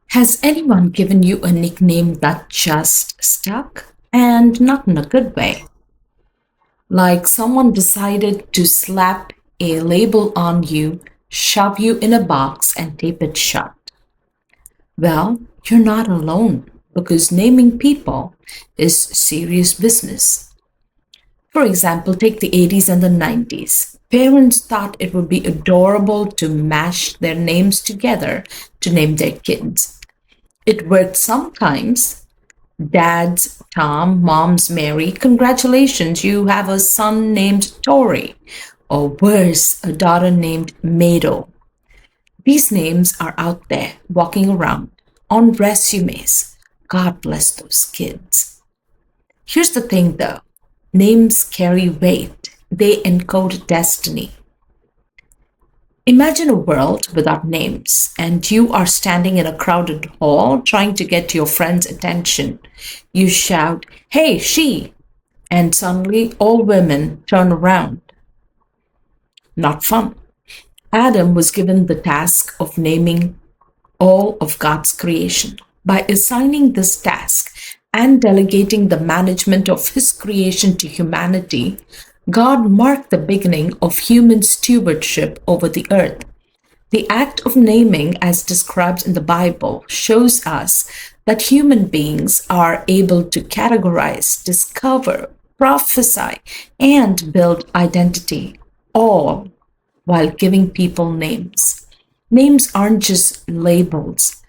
Has anyone given you a nickname that just stuck? And not in a good way. Like someone decided to slap a label on you, shove you in a box, and tape it shut. Well, you're not alone because naming people is serious business. For example, take the 80s and the 90s. Parents thought it would be adorable to mash their names together to name their kids. It worked sometimes. Dad's Tom, mom's Mary. Congratulations, you have a son named Tori. Or worse, a daughter named Mado. These names are out there walking around on resumes. God bless those kids. Here's the thing though, names carry weight, they encode destiny. Imagine a world without names, and you are standing in a crowded hall trying to get your friend's attention. You shout, "Hey, she!" and suddenly all women turn around. Not fun. Adam was given the task of naming all of God's creation. By assigning this task and delegating the management of his creation to humanity, God marked the beginning of human stewardship over the earth. The act of naming, as described in the Bible, shows us that human beings are able to categorize, discover, prophesy, and build identity, all while giving people names. Names aren't just labels.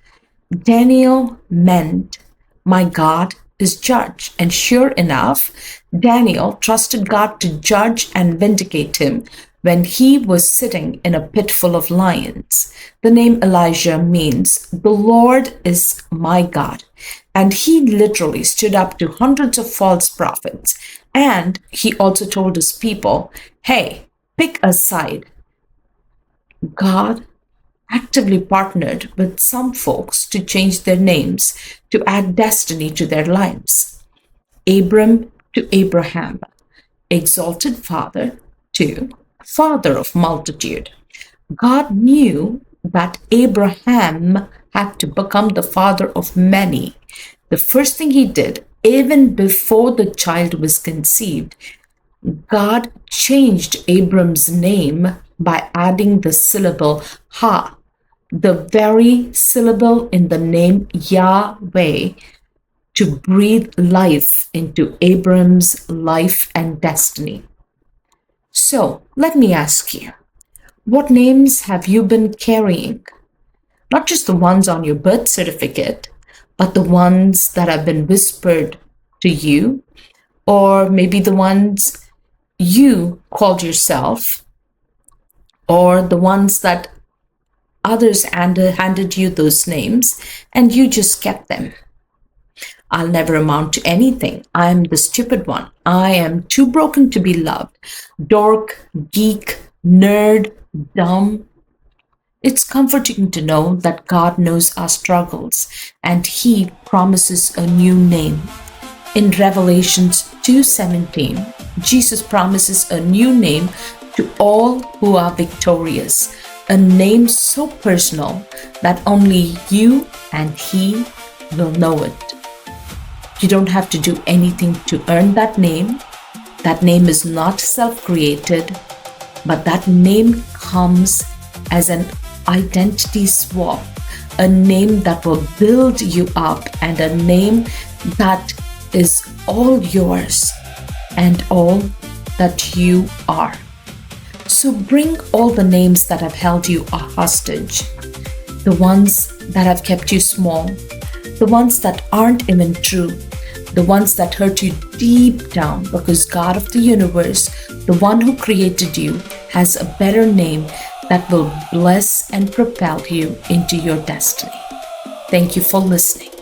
Daniel meant, "My God is judge." And sure enough, Daniel trusted God to judge and vindicate him when he was sitting in a pit full of lions. The name Elijah means, "The Lord is my God." And he literally stood up to hundreds of false prophets. And he also told his people, "Hey, pick a side." God actively partnered with some folks to change their names to add destiny to their lives. Abram to Abraham, exalted father to father of multitude. God knew that Abraham had to become the father of many. The first thing he did, even before the child was conceived, God changed Abram's name by adding the syllable Ha, the very syllable in the name Yahweh, to breathe life into Abram's life and destiny. So let me ask you, what names have you been carrying? Not just the ones on your birth certificate, but the ones that have been whispered to you, or maybe the ones you called yourself, or the ones that others handed you those names and you just kept them. I'll never amount to anything. I'm the stupid one. I am too broken to be loved. Dork, geek, nerd, dumb. It's comforting to know that God knows our struggles and he promises a new name. In Revelations 2:17, Jesus promises a new name to all who are victorious, a name so personal that only you and he will know it. You don't have to do anything to earn that name. That name is not self-created, but that name comes as an identity swap, a name that will build you up and a name that is all yours and all that you are. So bring all the names that have held you hostage, the ones that have kept you small, the ones that aren't even true, the ones that hurt you deep down, because God of the universe, the one who created you, has a better name that will bless and propel you into your destiny. Thank you for listening.